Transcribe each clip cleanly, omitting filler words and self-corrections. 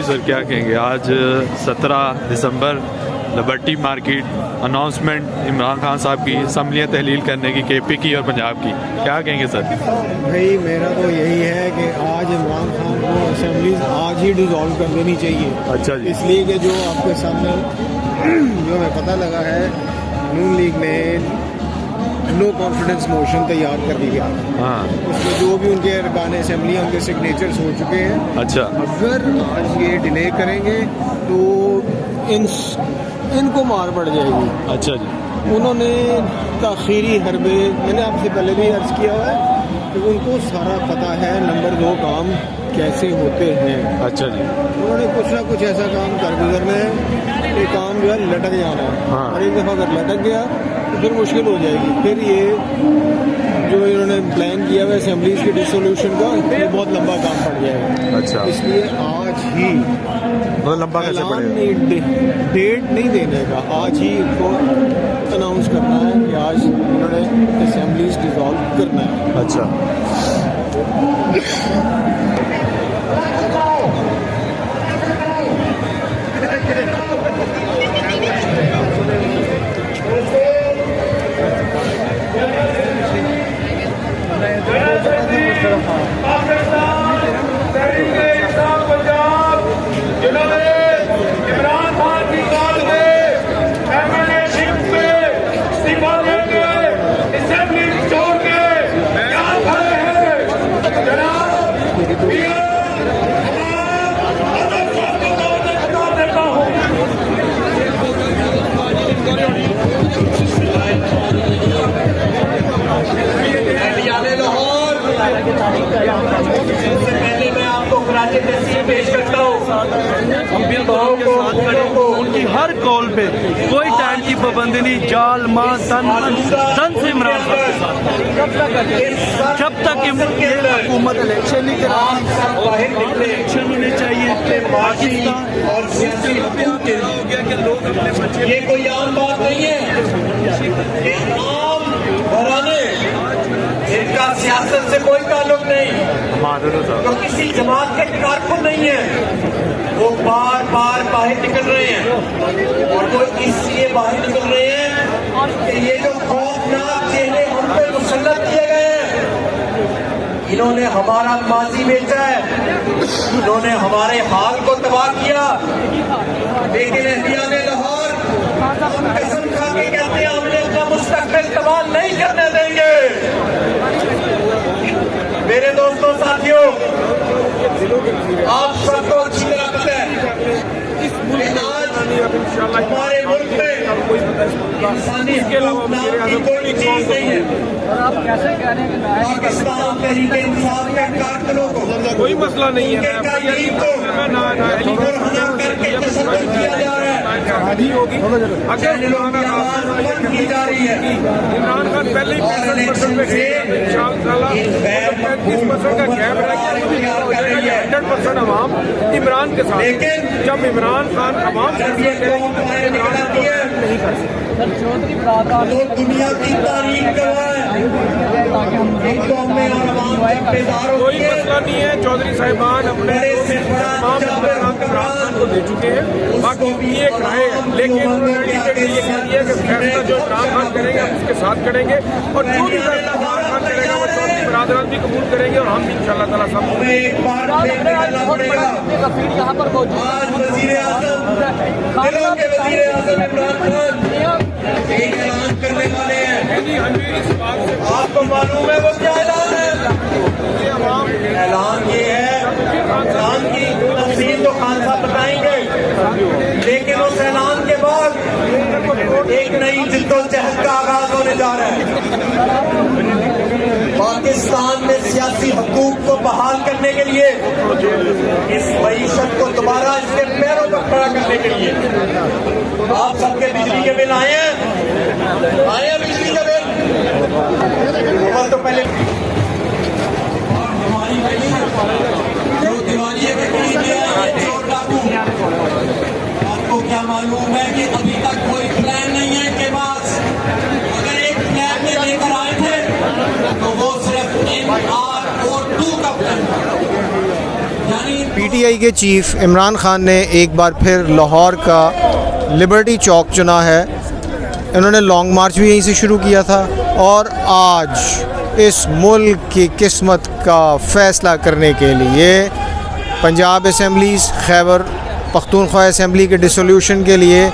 Sir, क्या कहेंगे? आज 17 दिसंबर liberty market, announcement Imran Khan साहब की असम्बलियाँ तहलील करने की, KP की और पंजाब की, क्या कहेंगे सर? भाई मेरा तो यही है कि आज इमरान खान को असेंबलीज आज ही डिसॉल्व कर देनी चाहिए। अच्छा जी। इसलिए कि जो आपके सामने जो हमें पता लगा है, नून लीग ने नो कॉन्फिडेंस मोशन तैयार कर दिया। हाँ, उसमें जो भी उनके अरकान असेंबली उनके सिग्नेचर्स हो चुके हैं। अच्छा। अगर आज ये डिले करेंगे तो इनको मार पड़ जाएगी। अच्छा जी। उन्होंने ताखीरी हरबे, मैंने आपसे पहले भी अर्ज किया हुआ है कि उनको सारा पता है नंबर 2 काम कैसे होते हैं। अच्छा जी। उन्होंने कुछ ना कुछ ऐसा काम कर गुजरना है कि काम जो है लटक जाना है। हाँ। और एक दफ़ा अगर लटक गया तो फिर मुश्किल हो जाएगी। फिर ये जो इन्होंने प्लान किया हुआ असेंबलीज के डिसोल्यूशन का, ये बहुत लंबा काम पड़ जाएगा। अच्छा, इसलिए आज ही बहुत लंबा कैसे ऐलान पड़ेगा? नहीं, डेट नहीं देने का, आज ही इनको अनाउंस करना है कि आज इन्होंने असेंबलीज डिसॉल्व करना है। अच्छा। इमरान खान की बात में एमएलएशिप पे इस्तीफा देंगे, असेंबली छोड़ के क्या खड़े हैं जनाब? पहले मैं आपको कराची तहसील पेश करता हूँ। हम बिल्कुल उनके साथ खड़े हैं। उनकी हर कॉल पे कोई टाइम की पाबंदी नहीं, जाल माँ तन से इमरान खान के साथ जब तक ये हुकूमत इलेक्शन नहीं करा, इलेक्शन होने चाहिए। पाकिस्तान और सियासी हो गया कि लोग अपने बच्चे, ये कोई आम बात नहीं है। ये आम घराने इनका सियासत से कोई ताल्लुक नहीं, तो किसी जमात के कारकुन नहीं है, वो बार बार बाहर निकल रहे हैं। और वो इसलिए बाहर निकल रहे हैं कि ये जो खौफनाक चेहरे हम पे मुसल्लत किए गए हैं, इन्होंने हमारा माजी बेचा है, इन्होंने हमारे हाल को तबाह किया। लेकिन एहतियात लाहौर कसम खा के कहते हैं हमने अपना मुस्तकबिल तबाह नहीं करने देंगे। मेरे दोस्तों साथियों, आप सबको अच्छी तरह पता है आज हमारे मुल्क में इंसानी हकूक़ नाम की कोई चीज नहीं है। पाकिस्तान तहरीक इंसाफ के कारकुनों को कोई मसला नहीं है। किया जा रहा है, शादी होगी अगर की जा रही है। इमरान खान पहले ही 65% पे गए, इंशाअल्लाह 35% का गैप रह गया, 100% अवाम इमरान के साथ। लेकिन जब इमरान खान अवाम नहीं कर सकते तो दुनिया की तारीख गवाह है। इनको हमें और अवाम से बेजार हो कोई मसला नहीं है। चौधरी साहिबान अपने तमाम इमरान खान को दे चुके हैं, बाकी ये एक राय है। लेकिन उन्होंने ये कह दिया कि फैसला जो इमरान खान करेंगे हम उसके साथ करेंगे, और जो भी फैसला इमरान खान करेगा वो चौधरी बरादरान भी कबूल करेंगे, और हम भी इंशाअल्लाह ताला सब एक बार यहाँ पर आज वज़ीर आज़म, दिलों के वज़ीर आज़म इमरान खान एक ऐलान करने वाले हैं। आपको मालूम है वो क्या ऐलान है? ऐलान ये है, ऐलान की तफसील तो खान साहब बताएंगे, लेकिन उस ऐलान के बाद एक नई जिद्दोजहद का आगाज होने जा रहा है। पाकिस्तान में सियासी हकूक को बहाल करने के लिए, इस मईशत को दोबारा इसके पैरों पर खड़ा करने के लिए आप सबके बिजली के बिल आए हैं बिजली के बिल तो पहले जो दिवाली के करीब में चोर डाकू, आपको क्या मालूम है कि अभी तक कोई प्लान नहीं है इनके पास। अगर एक प्लान में लेकर आए थे तो वो सिर्फ NRO2 का प्लान था, यानी पीटीआई के चीफ इमरान खान ने एक बार फिर लाहौर का लिबर्टी चौक चुना है। इन्होंने लॉन्ग मार्च भी यहीं से शुरू किया था और आज इस मुल्क की किस्मत का फ़ैसला करने के लिए पंजाब असम्बलीज़, खैबर पख्तूनख्वा असम्बली के डिसोल्यूशन के लिए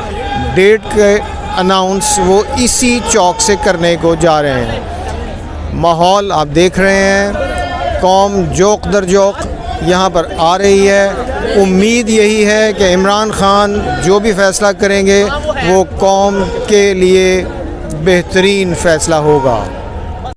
डेट के अनाउंस वो इसी चौक से करने को जा रहे हैं। माहौल आप देख रहे हैं, कौम जोक दर जोक यहाँ पर आ रही है। उम्मीद यही है कि इमरान खान जो भी फ़ैसला करेंगे वो कौम के लिए बेहतरीन फ़ैसला होगा।